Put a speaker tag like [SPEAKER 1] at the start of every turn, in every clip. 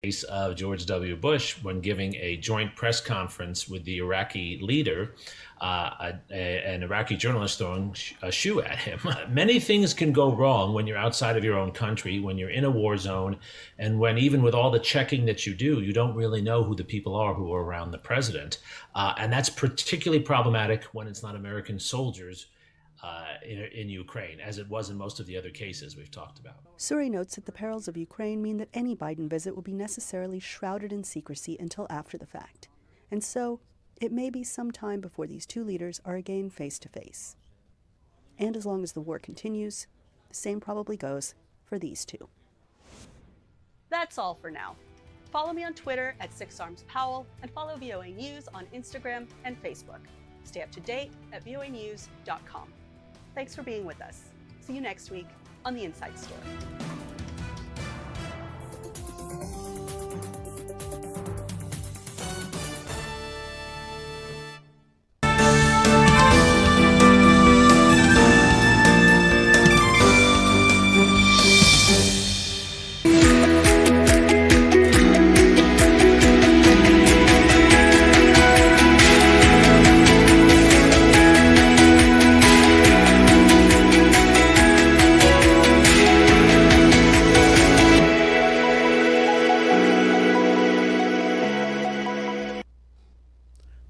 [SPEAKER 1] case of George W. Bush when giving a joint press conference with the Iraqi leader, an Iraqi journalist throwing a shoe at him. Many things can go wrong when you're outside of your own country, when you're in a war zone, and when even with all the checking that you do, you don't really know who the people are who are around the president. And that's particularly problematic when it's not American soldiers in Ukraine, as it was in most of the other cases we've talked about.
[SPEAKER 2] Suri notes that the perils of Ukraine mean that any Biden visit will be necessarily shrouded in secrecy until after the fact. And so, it may be some time before these two leaders are again face to face. And as long as the war continues, the same probably goes for these two.
[SPEAKER 3] That's all for now. Follow me on Twitter at SixArmsPowell and follow VOA News on Instagram and Facebook. Stay up to date at voanews.com. Thanks for being with us. See you next week on The Inside Story.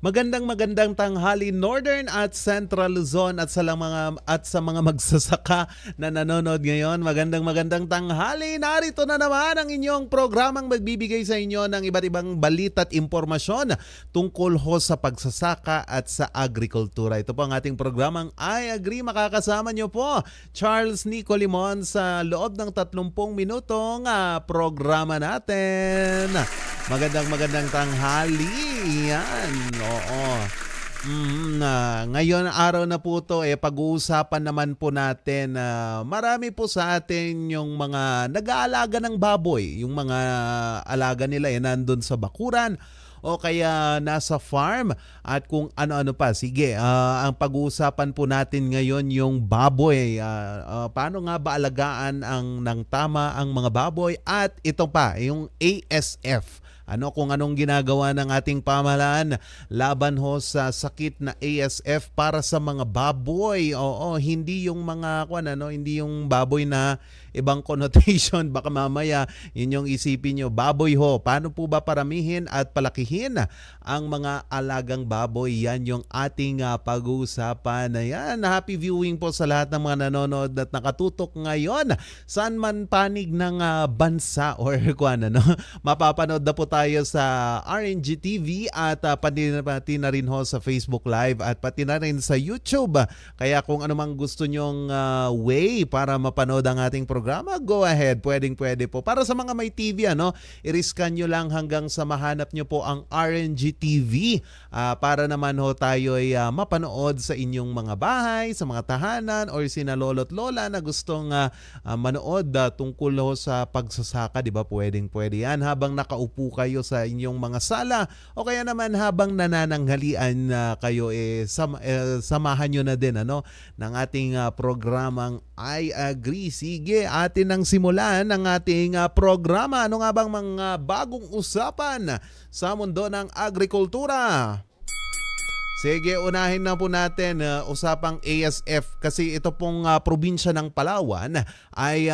[SPEAKER 4] Magandang tanghali Northern at Central Luzon at sa mga magsasaka na nanonood ngayon. Magandang tanghali. Narito na naman ang inyong programang magbibigay sa inyo ng iba't ibang balita at impormasyon tungkol ho sa pagsasaka at sa agrikultura. Ito po ang ating programang I Agree. Makakasama nyo po Charles Nico Limon sa loob ng 30 minutong programa natin. Magandang tanghali. Yan. Oo. Ngayon araw na po to pag-uusapan naman po natin marami po sa atin yung mga nag-aalaga ng baboy, yung mga alaga nila nandun sa bakuran o kaya nasa farm at kung ano-ano pa. Sige, ang pag-uusapan po natin ngayon yung baboy. Paano nga ba alagaan ng tama ang mga baboy at ito pa, yung ASF. Kung anong ginagawa ng ating pamahalaan laban ho sa sakit na ASF para sa mga baboy. Oo, hindi yung mga hindi yung baboy na ibang connotation. Baka mamaya yun yung isipin nyo. Baboy ho, paano po ba paramihin at palakihin ang mga alagang baboy? Yan yung ating pag-uusapan. Ayan, happy viewing po sa lahat ng mga nanonood at nakatutok ngayon. Saan man panig ng bansa or mapapanood na po tayo sa RNG TV at pati na rin ho sa Facebook Live at pati na rin sa YouTube. Kaya kung ano mang gusto nyong way para mapanood ang ating programa, go ahead. Pwede po. Para sa mga may TV, i-riskan nyo lang hanggang sa mahanap nyo po ang RNG TV para naman ho tayo ay mapanood sa inyong mga bahay, sa mga tahanan or sina lolo't lola na gustong manood tungkol ho sa pagsasaka. Diba? Pwede yan habang nakaupo kayo sa inyong mga sala o kaya naman habang nanananghalian kayo samahan nyo na din ng ating programang I Agree. Sige, atin ang simulan ang ating programa. Ano nga bang mga bagong usapan sa mundo ng agrikultura? Sige, unahin na po natin usapang ASF kasi ito pong probinsya ng Palawan ay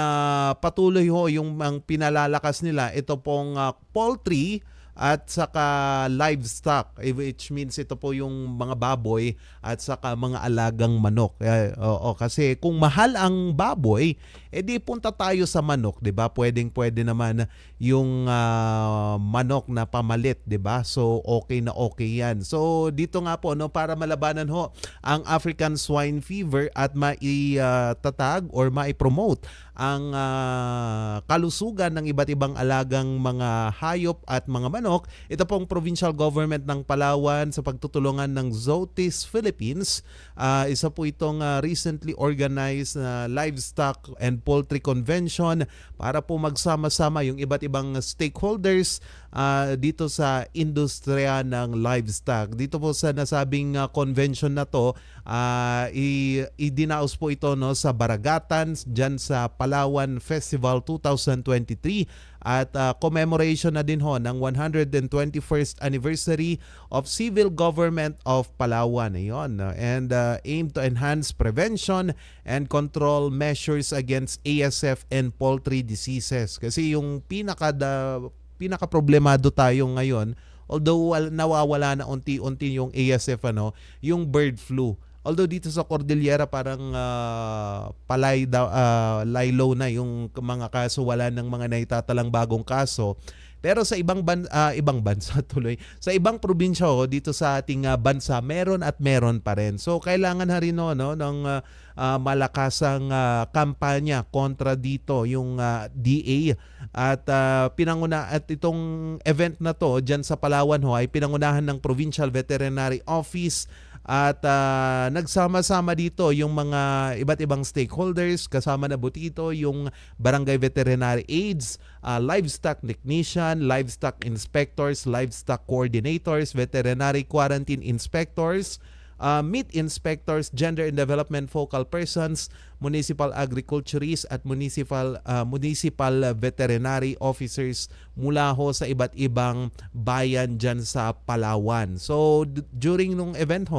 [SPEAKER 4] patuloy ho yung pinalalakas nila. Ito pong poultry at saka livestock, which means ito po yung mga baboy at saka mga alagang manok. Kasi kung mahal ang baboy, di punta tayo sa manok, 'di ba? Pwede naman yung manok na pamalit, 'di ba? So okay yan. So dito nga po para malabanan ho ang African swine fever at maitatag or mai-promote ang kalusugan ng iba't ibang alagang mga hayop at mga manok. Ito pong provincial government ng Palawan sa pagtutulungan ng Zoetis Philippines. Isa po itong recently organized livestock and poultry convention para po magsama-sama yung iba't ibang stakeholders dito sa industriya ng livestock. Dito po sa nasabing convention na to Idinaos po ito no sa Baragatan diyan sa Palawan Festival 2023 at commemoration na din ho ng 121st anniversary of Civil Government of Palawan. Ayun, and aim to enhance prevention and control measures against ASF and poultry diseases. Kasi yung pinaka-problemado tayo ngayon, although nawawala na unti-unti yung ASF, yung bird flu. Although dito sa Cordillera parang lie low na yung mga kaso, wala ng mga naitatalang bagong kaso. Pero sa ibang bansa tuloy, sa ibang probinsya dito sa ating bansa, meron at meron pa rin. So kailangan na rin ng malakasang kampanya kontra dito yung DA at at itong event na to diyan sa Palawan ay pinangunahan ng Provincial Veterinary Office. At nagsama-sama dito yung mga iba't ibang stakeholders, kasama na dito yung barangay veterinary aides, livestock technician, livestock inspectors, livestock coordinators, veterinary quarantine inspectors, meat inspectors, gender and development focal persons, municipal agriculturists at municipal veterinary officers mula ho sa iba't ibang bayan dyan sa Palawan. So during nung event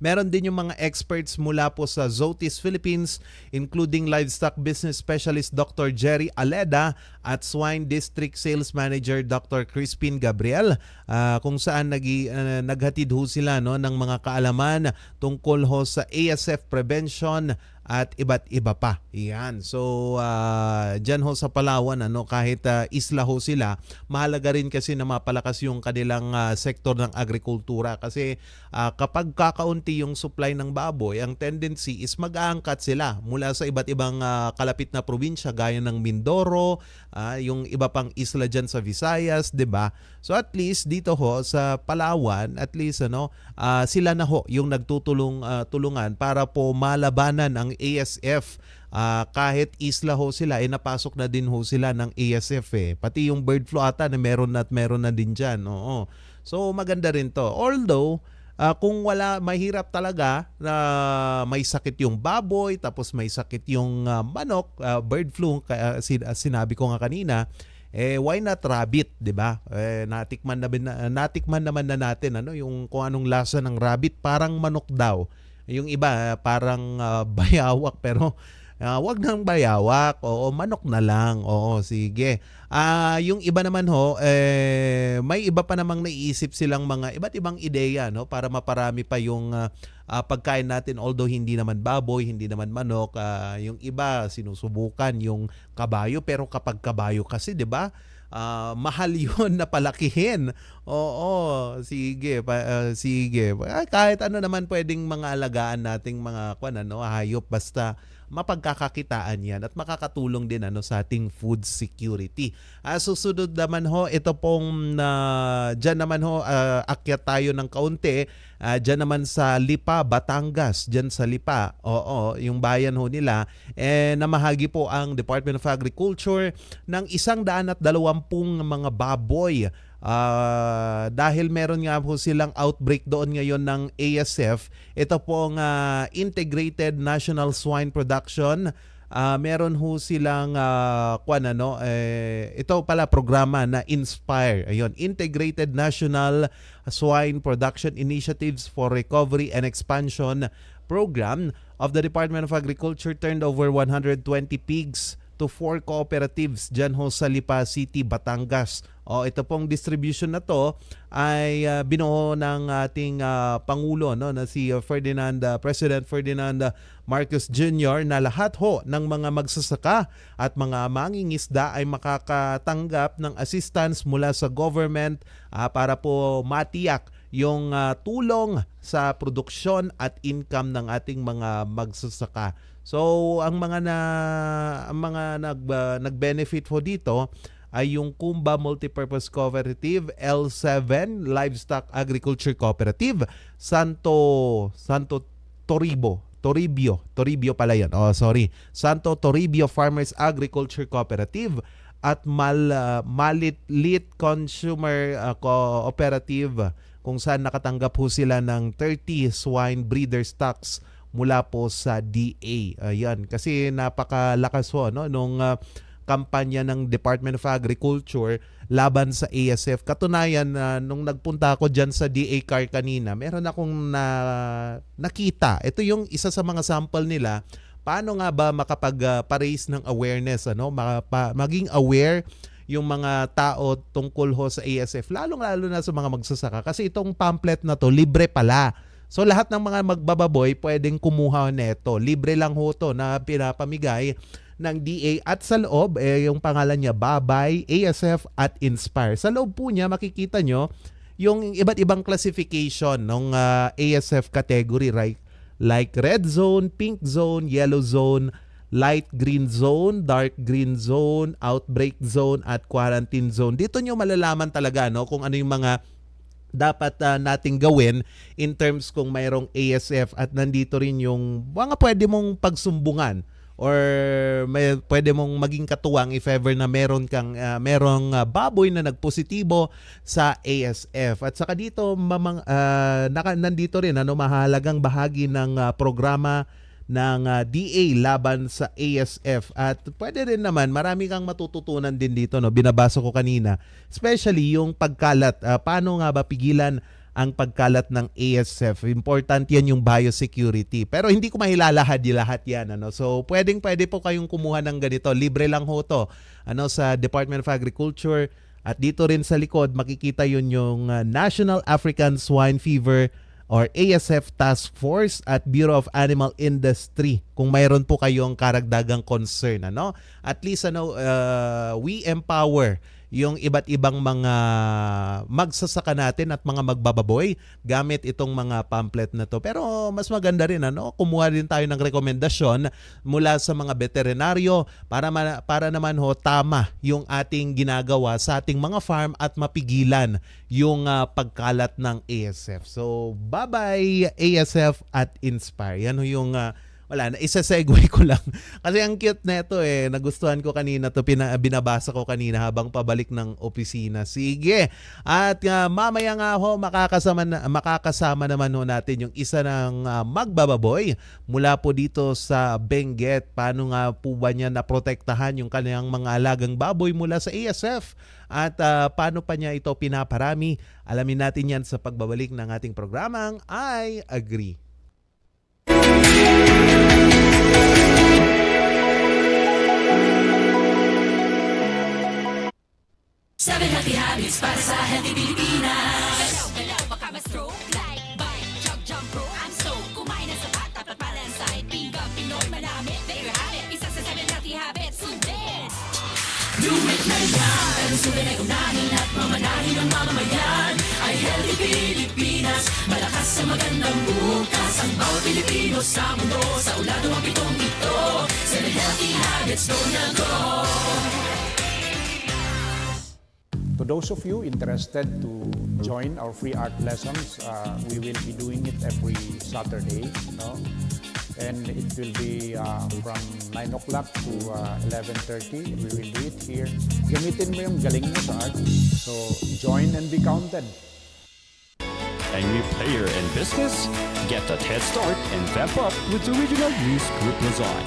[SPEAKER 4] meron din yung mga experts mula po sa Zoetis Philippines, including livestock business specialist Dr. Jerry Aleda at swine district sales manager Dr. Crispin Gabriel, kung saan naghatid ho sila ng mga kaalaman tungkol ho sa ASF prevention at iba't iba pa. Yan. So, dyan ho sa Palawan, kahit isla ho sila, mahalaga rin kasi na mapalakas yung kanilang sektor ng agrikultura. Kasi kapag kakaunti yung supply ng baboy, ang tendency is mag-aangkat sila mula sa iba't ibang kalapit na probinsya gaya ng Mindoro, yung iba pang isla dyan sa Visayas, 'di ba? So at least dito ho sa Palawan, at least sila na ho yung nagtutulungan para po malabanan ang ASF. Kahit isla ho sila, napasok na din ho sila ng ASF Pati yung bird flu ata na meron na din dyan. Oo. So maganda rin to. Although, kung mahirap talaga na may sakit yung baboy, tapos may sakit yung manok, bird flu, sinabi ko nga kanina, why not rabbit, 'di ba? Natikman naman na natin yung kung anong lasa ng rabbit, parang manok daw. Yung iba parang bayawak, pero wag nang bayawak, manok na lang. Oo, sige. Yung iba naman may iba pa namang naiisip silang mga iba't ibang ideya para maparami pa yung pagkain natin, although hindi naman baboy, hindi naman manok. Yung iba sinusubukan yung kabayo, pero kapag kabayo kasi, 'di ba? Mahal yun na palakihin. Oo, sige. Sige. Kahit ano naman pwedeng mga alagaan nating mga hayop, basta mapagkakakitaan yan at makakatulong din sa ating food security. Susunod naman ito pong dyan naman akyat tayo ng kaunti. Dyan naman sa Lipa, Batangas, dyan sa Lipa, yung bayan nila, namahagi po ang Department of Agriculture ng 120 mga baboy. Dahil meron nga po silang outbreak doon ngayon ng ASF, ito pong Integrated National Swine Production. Meron ho silang ito pala programa na INSPIRE. Ayun, Integrated National Swine Production Initiatives for Recovery and Expansion Program of the Department of Agriculture turned over 120 pigs to 4 cooperatives dyan sa Lipa City, Batangas. Ito pong distribution na to ay binuo ng ating Pangulo na si President Ferdinand Marcos Jr. na lahat ng mga magsasaka at mga mangingisda ay makakatanggap ng assistance mula sa government para po matiyak yung tulong sa produksyon at income ng ating mga magsasaka. So ang mga nag-benefit dito ay yung Kumba Multipurpose Cooperative, L7 Livestock Agriculture Cooperative, Santo Toribio pala yan. Santo Toribio Farmers Agriculture Cooperative at Malit Consumer Cooperative kung saan nakatanggap po sila ng 30 swine breeder stocks mula po sa DA. Ayan, kasi napakalakas po nung kampanya ng Department of Agriculture laban sa ASF. Katunayan, nung nagpunta ako dyan sa DA car kanina, meron akong nakita. Ito yung isa sa mga sample nila. Paano nga ba makapag-raise ng awareness, maging aware yung mga tao tungkol ho sa ASF, lalong-lalo na sa mga magsasaka. Kasi itong pamphlet na to, libre pala. So lahat ng mga magbababoy pwedeng kumuha neto. Libre lang ho to na pinapamigay ng DA, at sa loob yung pangalan niya Babay, ASF at Inspire. Sa loob po niya makikita nyo yung iba't ibang classification ng ASF category, right? Like red zone, pink zone, yellow zone, light green zone, dark green zone, outbreak zone at quarantine zone. Dito nyo malalaman talaga kung ano yung mga dapat nating gawin in terms kung mayroong ASF, at nandito rin yung mga pwede mong pagsumbungan or pwede mong maging katuwang if ever na merong baboy na nagpositibo sa ASF. At saka dito nandito rin mahalagang bahagi ng programa ng DA laban sa ASF, at pwede rin naman marami kang matututunan din dito, binabasa ko kanina, especially yung pagkalat. Paano nga ba pigilan ang pagkalat ng ASF? Important yan, yung biosecurity, pero hindi ko mahilalahad lahat yan, so pwede po kayong kumuha ng ganito, libre lang ho to sa Department of Agriculture. At dito rin sa likod makikita yun yung National African Swine Fever or ASF Task Force at Bureau of Animal Industry kung mayroon po kayong karagdagang concern. At least we empower yung iba't ibang mga magsasaka natin at mga magbababoy gamit itong mga pamphlet na to. Pero mas maganda rin kumuha din tayo ng rekomendasyon mula sa mga veterinaryo para naman tama yung ating ginagawa sa ating mga farm at mapigilan yung pagkalat ng ASF. So bye-bye ASF at Inspire. Yan yung wala na, isa-segue ko lang. Kasi ang cute na ito nagustuhan ko kanina to, binabasa ko kanina habang pabalik ng opisina. Sige. At mamaya nga makakasama naman natin yung isa ng magbababoy mula po dito sa Benguet. Paano nga po ba niya naprotektahan yung kanyang mga alagang baboy mula sa ASF? At paano pa niya ito pinaparami? Alamin natin yan sa pagbabalik ng ating programang I Agree.
[SPEAKER 5] 7 healthy habits para sa healthy Pilipinas. Hello, baka ma-stroke like bike, jump rope. I'm so kumain ng sapat, dapat balanced. Pinggang Pinoy, manamit, there you have it. Isa sa 7 healthy habits, sundin. Do it na yan, pero sundin ay unahin at mamanahin ng mamamayan. Ay healthy Pilipinas, malakas sa magandang bukas. Ang bawat Pilipino sa mundo, sa ulado ang pitong ito. 7 healthy habits, go na go.
[SPEAKER 6] To those of you interested to join our free art lessons, we will be doing it every Saturday, and it will be from 9 o'clock to 11:30. We will do it here. Gamitin mo yung galing mo sa art. So join and be counted.
[SPEAKER 7] Angry player in business? Get that head start and vamp up with the Regional News Group Luzon.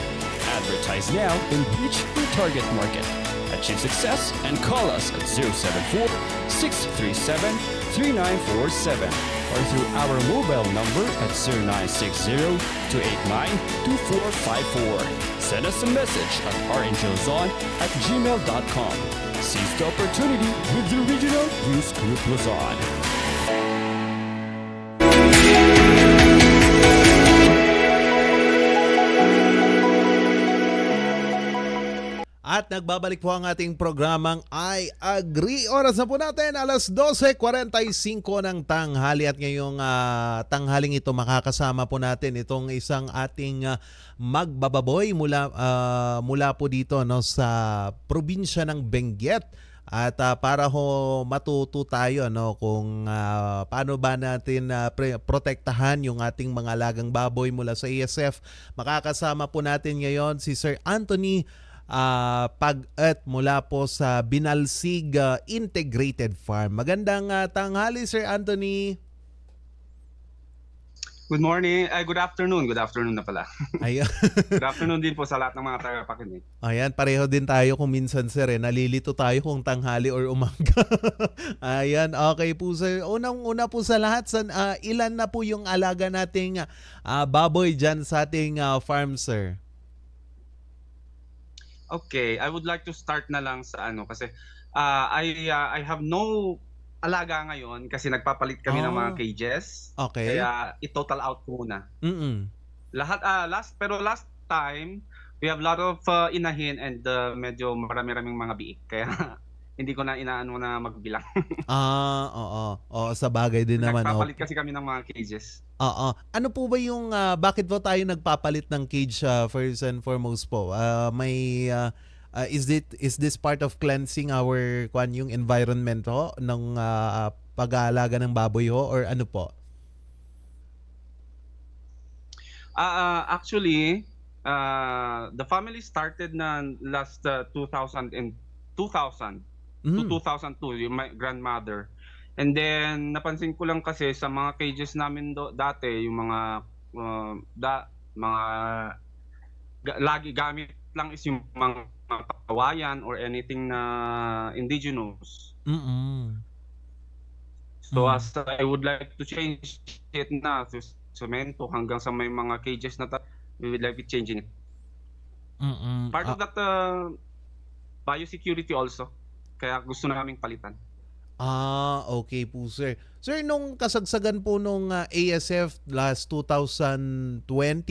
[SPEAKER 7] Advertise now and reach your target market. Achieve success and call us at 074-637-3947 or through our mobile number at 0960-289-2454. Send us a message at rngluzon@gmail.com. Seize the opportunity with the Regional News Group Luzon.
[SPEAKER 4] At nagbabalik po ang ating programang I Agree. Oras na po natin, alas 12:45 ng tanghali. At ngayong tanghaling ito, makakasama po natin itong isang ating magbababoy mula po dito sa probinsya ng Benguet. At para matuto tayo kung paano ba natin protektahan yung ating mga alagang baboy mula sa ASF, makakasama po natin ngayon si Sir Anthony Pag-at mula po sa Binalsig Integrated Farm. Magandang tanghali, Sir Anthony.
[SPEAKER 8] Good morning. Ay, good afternoon. Good afternoon na pala.
[SPEAKER 4] Ayan.
[SPEAKER 8] Good afternoon din po sa lahat ng mga tagapakinig.
[SPEAKER 4] Ayan, pareho din tayo kung minsan sir, nalilito tayo kung tanghali or umaga. Ayan, okay po sir. Unang-una po sa lahat, ilan na po yung alaga nating baboy dyan sa ating farm sir?
[SPEAKER 8] Okay, I would like to start na lang sa ano kasi I have no alaga ngayon kasi nagpapalit kami ng mga cages.
[SPEAKER 4] Okay.
[SPEAKER 8] Kaya i-total out ko muna.
[SPEAKER 4] Mm-mm.
[SPEAKER 8] Last time we have a lot of inahin and medyo marami-raming mga biik. Kaya hindi ko na inaano na magbilang.
[SPEAKER 4] Oo. Oo, sa bagay din naman.
[SPEAKER 8] Nagpapalit kasi kami ng mga cages.
[SPEAKER 4] Oo. Ano po ba yung bakit po tayo nagpapalit ng cage first and foremost po? Is this part of cleansing our yung environment ho ng pag-aalaga ng baboy ho or ano po?
[SPEAKER 8] Actually, the family started na last 2000 to 2002, yung my grandmother. And then napansin ko lang kasi sa mga cages namin dati, yung mga lagi gamit lang is yung mga kawayan or anything na indigenous. So as I would like to change it na to semento hanggang sa may mga cages na we would like to changing it. Part of that biosecurity also. Kaya gusto naming palitan.
[SPEAKER 4] Okay po sir. Sir, nung kasagsagan po nung ASF last 2020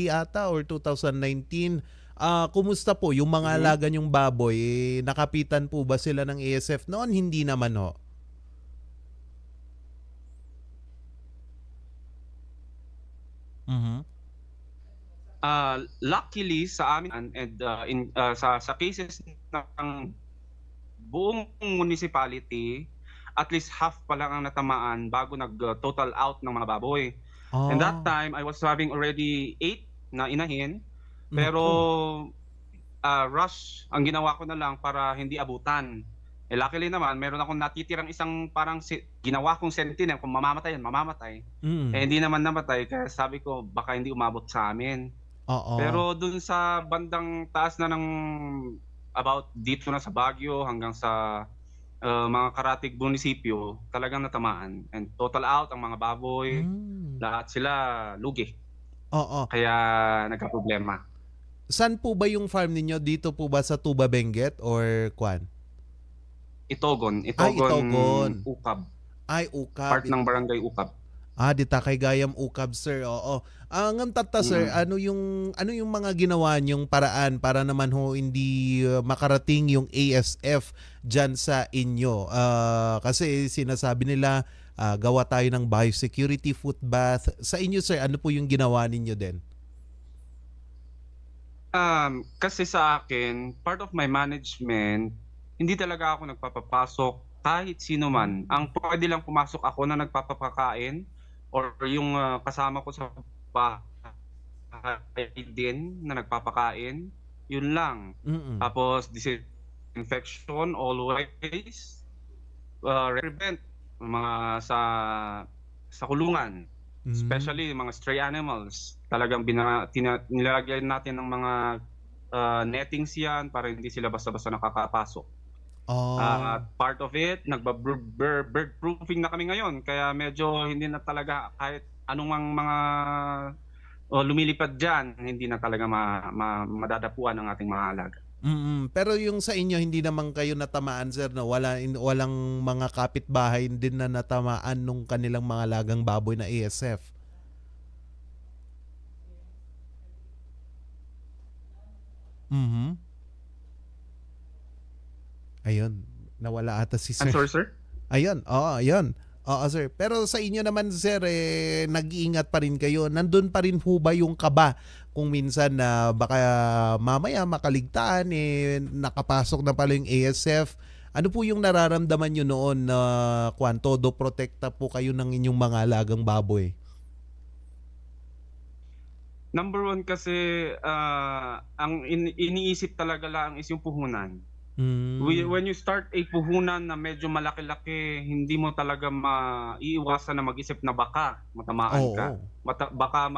[SPEAKER 4] ata or 2019, kumusta po yung mga alaga nyong baboy? Nakapitan po ba sila ng ASF noon? Hindi naman ho.
[SPEAKER 8] Luckily sa amin and sa cases ng buong municipality, at least half pa lang ang natamaan bago nag-total out ng mga baboy. And that time, I was having already 8 na inahin. Pero rush, ang ginawa ko na lang para hindi abutan. Luckily naman, meron akong natitirang isang parang ginawa kong sentinel, kung mamamatay yan, mamamatay. Hindi naman namatay, kaya sabi ko, baka hindi umabot sa amin. Pero dun sa bandang taas na ng about dito na sa Baguio hanggang sa mga karatig munisipyo, talagang natamaan. And total out ang mga baboy, lahat sila lugi. Kaya nagka-problema.
[SPEAKER 4] Saan po ba yung farm ninyo? Dito po ba sa Tuba Benguet or Kwan?
[SPEAKER 8] Itogon.
[SPEAKER 4] Itogon.
[SPEAKER 8] Ukab.
[SPEAKER 4] Ukab.
[SPEAKER 8] Part ng barangay Ukab.
[SPEAKER 4] Di Takay-Gayam Ukab sir. Oo. Ngam tata sir, ano yung mga ginawa niyong paraan para naman ho hindi makarating yung ASF diyan sa inyo? Kasi sinasabi nila gawa tayo ng biosecurity foot bath. Sa inyo sir, ano po yung ginawa ninyo din?
[SPEAKER 8] Kasi sa akin, part of my management, hindi talaga ako nagpapapasok kahit sino man. Ang pwede lang pumasok ako na nagpapakain or yung kasama ko sa bahay din na nagpapakain, yun lang. Tapos disinfection always, prevent mga sa kulungan, especially mga stray animals. Talagang nilagay natin ng mga nettings yan para hindi sila basta-basta nakakapasok. Part of it, bird proofing na kami ngayon, kaya medyo hindi na talaga kahit anong mga lumilipad dyan, hindi na talaga madadapuan ang ating mga alaga.
[SPEAKER 4] Pero yung sa inyo, hindi naman kayo natamaan sir, no? Walang mga kapitbahay din na natamaan nung kanilang mga alagang baboy na ASF. Ayun, nawala ata si sir.
[SPEAKER 8] I'm sorry, sir?
[SPEAKER 4] Ayun, ayun. Oo, sir. Pero sa inyo naman, sir, nag-iingat pa rin kayo. Nandun pa rin po ba yung kaba kung minsan na baka mamaya makaligtaan, nakapasok na pala yung ASF? Ano po yung nararamdaman nyo noon na todo protekta po kayo ng inyong mga alagang baboy?
[SPEAKER 8] Number one kasi, ang iniisip talaga lang is yung puhunan. When you start a puhunan na medyo malaki-laki, hindi mo talaga maiiwasan na mag-isip na baka matamaan ka.
[SPEAKER 4] Oo.
[SPEAKER 8] Baka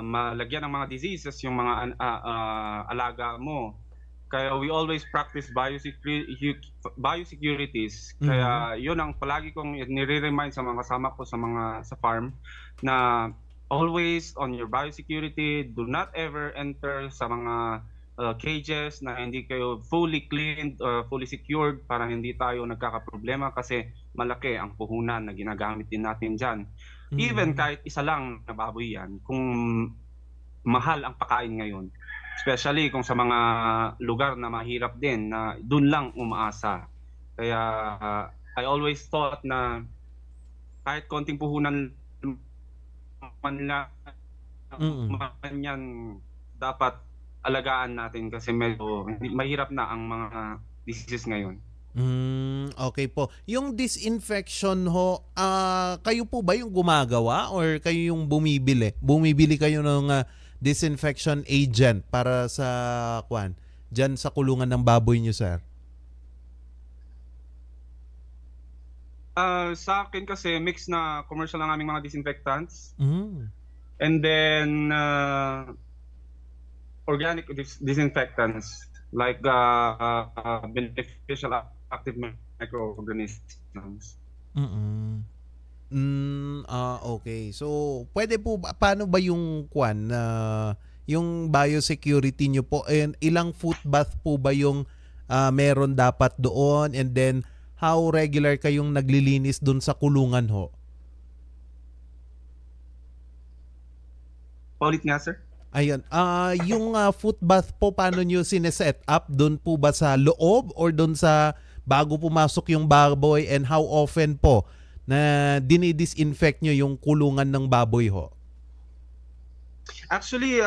[SPEAKER 8] malagyan ng mga diseases yung mga alaga mo. Kaya we always practice biosecurities. Kaya yun ang palagi kong nire-remind sa mga kasama ko sa farm na always on your biosecurity, do not ever enter sa mga cages na hindi kayo fully cleaned or fully secured para hindi tayo nagkakaproblema kasi malaki ang puhunan na ginagamit din natin dyan. Even kahit isa lang na baboy yan, kung mahal ang pakain ngayon, especially kung sa mga lugar na mahirap din na dun lang umaasa. Kaya I always thought na kahit konting puhunan man lang yan, dapat alagaan natin kasi medyo mahirap na ang mga diseases ngayon.
[SPEAKER 4] Okay po. Yung disinfection ho, kayo po ba yung gumagawa or kayo yung bumibili? Bumibili kayo ng disinfection agent para sa diyan sa kulungan ng baboy niyo, sir?
[SPEAKER 8] Sa akin kasi mix na commercial ang aming mga disinfectants. And then organic disinfectants like beneficial active microorganisms.
[SPEAKER 4] Okay. So, pwede po paano ba yung yung biosecurity nyo po, and ilang foot bath po ba yung meron dapat doon, and then how regular kayong naglilinis doon sa kulungan ho?
[SPEAKER 8] Paulit nga, sir.
[SPEAKER 4] Ayun. Yung foot bath po, paano nyo sineset up? Doon po ba sa loob or doon sa bago pumasok yung baboy, and how often po na dinidisinfect nyo yung kulungan ng baboy ho?
[SPEAKER 8] Actually,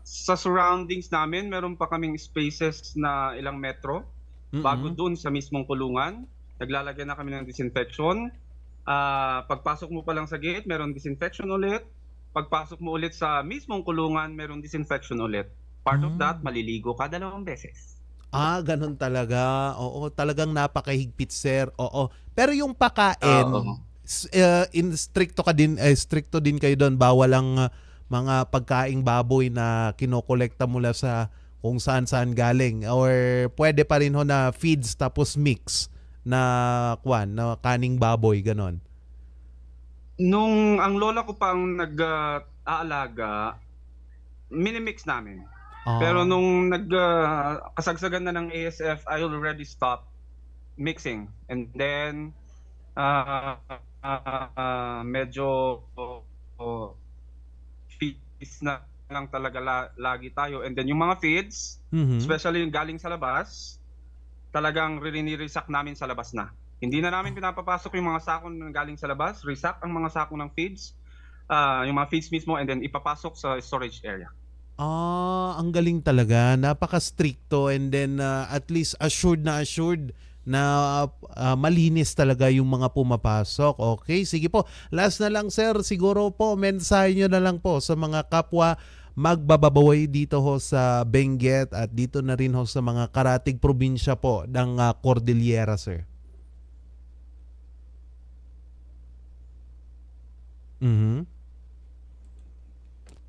[SPEAKER 8] sa surroundings namin, meron pa kaming spaces na ilang metro bago dun sa mismong kulungan. Naglalagyan na kami ng disinfection. Pagpasok mo pa lang sa gate, meron disinfection ulit. Pagpasok mo ulit sa mismong kulungan, meron disinfection ulit. Part of that, maliligo ka 2 beses.
[SPEAKER 4] Ganun talaga. Oo, talagang napakahigpit, sir. Oo. Pero yung pakain, stricto din kayo doon. Bawal ang mga pagkaing baboy na kinokolekta mula sa kung saan galing. Or pwede pa rin ho na feeds tapos mix na na kaning baboy, ganon.
[SPEAKER 8] Nung ang lola ko pang nag-aalaga, minimix namin. Pero nung kasagsagan na ng ASF, I already stopped mixing. And then, medyo feeds na lang talaga lagi tayo. And then yung mga feeds, especially yung galing sa labas, talagang rinirisak namin sa labas na. Hindi na namin pinapapasok yung mga sako na galing sa labas. Resack ang mga sako ng feeds, yung mga feeds mismo, and then ipapasok sa storage area.
[SPEAKER 4] Ang galing talaga. Napaka-stricto, and then at least assured na malinis talaga yung mga pumapasok. Okay, sige po. Last na lang, sir. Siguro po, mensahe nyo na lang po sa mga kapwa magbababoy dito ho sa Benguet at dito na rin ho sa mga karatig probinsya po ng Cordillera, sir.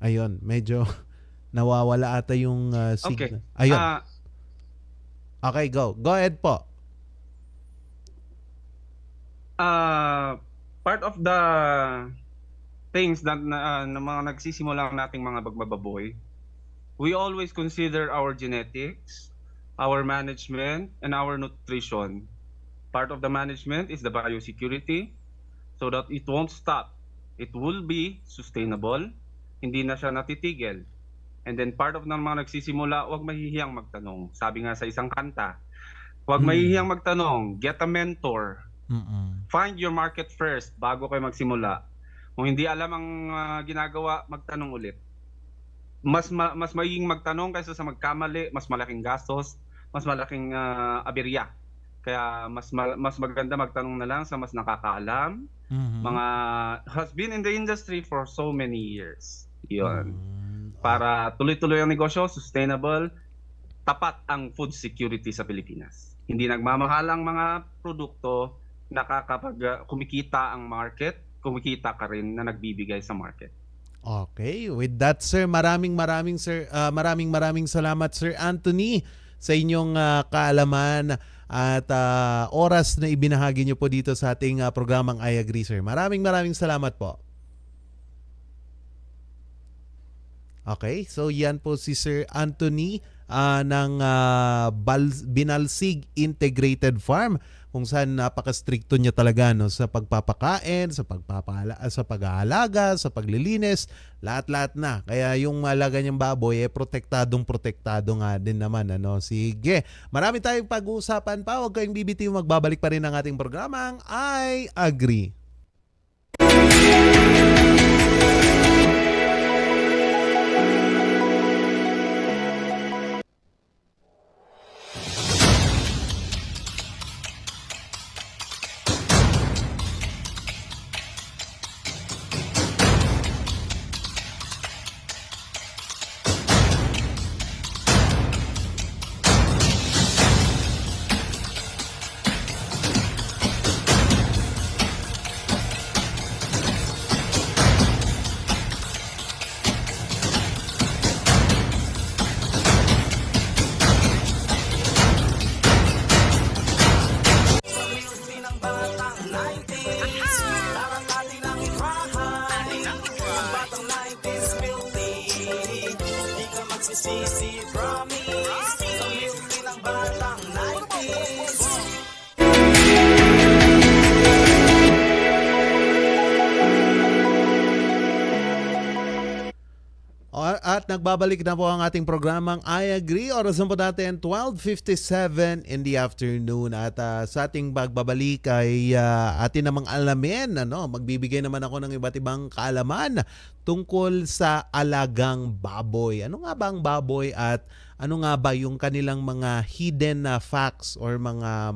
[SPEAKER 4] Ayun, medyo nawawala ata yung signal.
[SPEAKER 8] Okay.
[SPEAKER 4] Ayun. Okay, go. Go ahead po.
[SPEAKER 8] Part of the things that na mga nagsisimulang nating mga magbababoy, we always consider our genetics, our management, and our nutrition. Part of the management is the biosecurity, so that it won't stop. It will be sustainable, hindi na siya natitigil. And then part of ng mga nagsisimula, huwag mahihiyang magtanong. Sabi nga sa isang kanta, huwag mahihiyang magtanong, get a mentor. Find your market first bago kayo magsimula. Kung hindi alam ang ginagawa, magtanong ulit. Mas magiging magtanong kaysa sa magkamali, mas malaking gastos, mas malaking aberya. Kaya mas maganda magtanong na lang sa mas nakakaalam, mga has been in the industry for so many years. Yun. Para tuloy-tuloy ang negosyo, sustainable, tapat ang food security sa Pilipinas. Hindi nagmamahal ang mga produkto, kumikita ang market, kumikita ka rin na nagbibigay sa market.
[SPEAKER 4] Okay, with that sir, maraming salamat Sir Anthony sa inyong kaalaman at oras na ibinahagi niyo po dito sa ating programang I Agree sir. Maraming salamat po. Okay, so yan po si Sir Anthony ng Binalsig Integrated Farm, kung saan napaka-stricto niya talaga no, sa pagpapakain, sa pag-aalaga, sa paglilinis, lahat-lahat na. Kaya yung alaga niyang baboy protektado nga din naman ano. Sige. Marami tayong pag-uusapan pa. Huwag kayong bibitiw, magbabalik pa rin ang ating programang I Agree. At nagbabalik na po ang ating programang I Agree. Oras na po natin 12:57 in the afternoon. At sa ating pagbabalik ay atin namang alamin, magbibigay naman ako ng iba't ibang kaalaman tungkol sa alagang baboy. Ano nga ba ang baboy at ano nga ba yung kanilang mga hidden facts or mga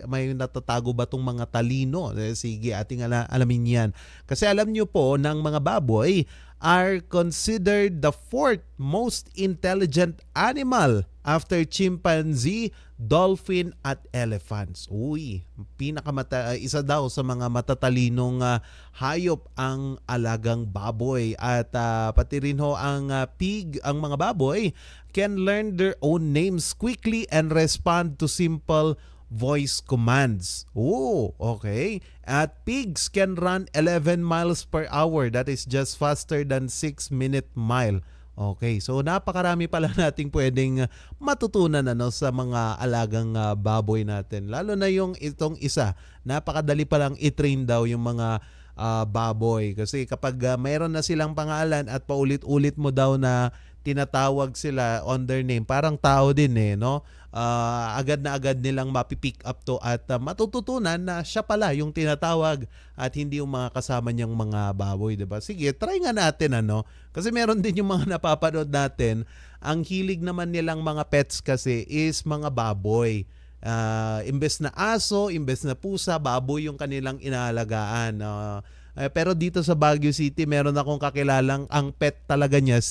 [SPEAKER 4] may natatago ba tong mga talino? Sige, ating alamin yan. Kasi alam nyo po ng mga baboy are considered the fourth most intelligent animal after chimpanzee, dolphin at elephants. Uy, isa daw sa mga matatalinong hayop ang alagang baboy. At pati rin ho ang pig, ang mga baboy can learn their own names quickly and respond to simple voice commands. Oh, okay. At pigs can run 11 miles per hour. That is just faster than 6-minute mile. Okay, so napakarami pala nating pwedeng matutunan sa mga alagang baboy natin. Lalo na yung itong isa, napakadali palang i-train daw yung mga baboy. Kasi kapag mayroon na silang pangalan at paulit-ulit mo daw na tinatawag sila on their name, parang tao din no? Agad na agad nilang mapipick up to at matututunan na siya pala yung tinatawag at hindi yung mga kasama niyang mga baboy, diba? Sige, try nga natin kasi meron din yung mga napapanood natin, ang hilig naman nilang mga pets kasi is mga baboy. Imbes na aso, imbes na pusa, baboy yung kanilang inaalagaan. Pero dito sa Baguio City, meron akong kakilalang ang pet talaga niya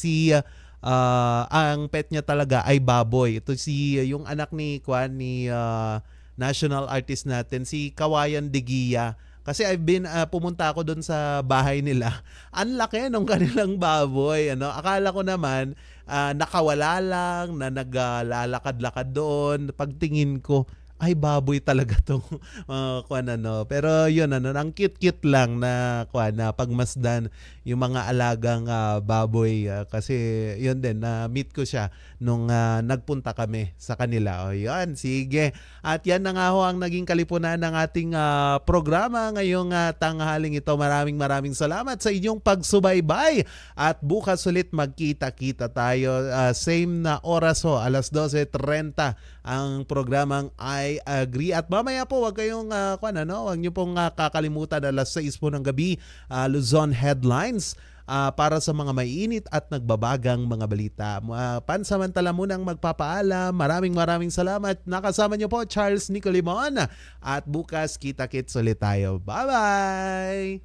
[SPEAKER 4] ang pet niya talaga ay baboy. Ito yung anak ni national artist natin, si Kawayan de Gia. Kasi pumunta ako doon sa bahay nila. Ang laki ng kanilang baboy. Akala ko naman nakawala lang, na naglalakad-lakad doon. Pagtingin ko, ay baboy talaga tong Pero yun ang cute-cute lang na pagmasdan yung mga alagang baboy kasi yun din meet ko siya nung nagpunta kami sa kanila. O yun, sige. At yan na nga ho ang naging kalipunan ng ating programa ngayong tanghaling ito. Maraming salamat sa inyong pagsubaybay at bukas ulit magkita-kita tayo. Same na oras ho, alas 12:30 ang programang I Agree. At mamaya po, wag kayong wag niyo pong kakalimutan, alas 6 po ng gabi, Luzon Headlines para sa mga maiinit at nagbabagang mga balita. Pansamantala munang magpapaalam. Maraming salamat. Nakasama niyo po Charles Nicolimon at bukas kita-kits ulit tayo. Bye-bye!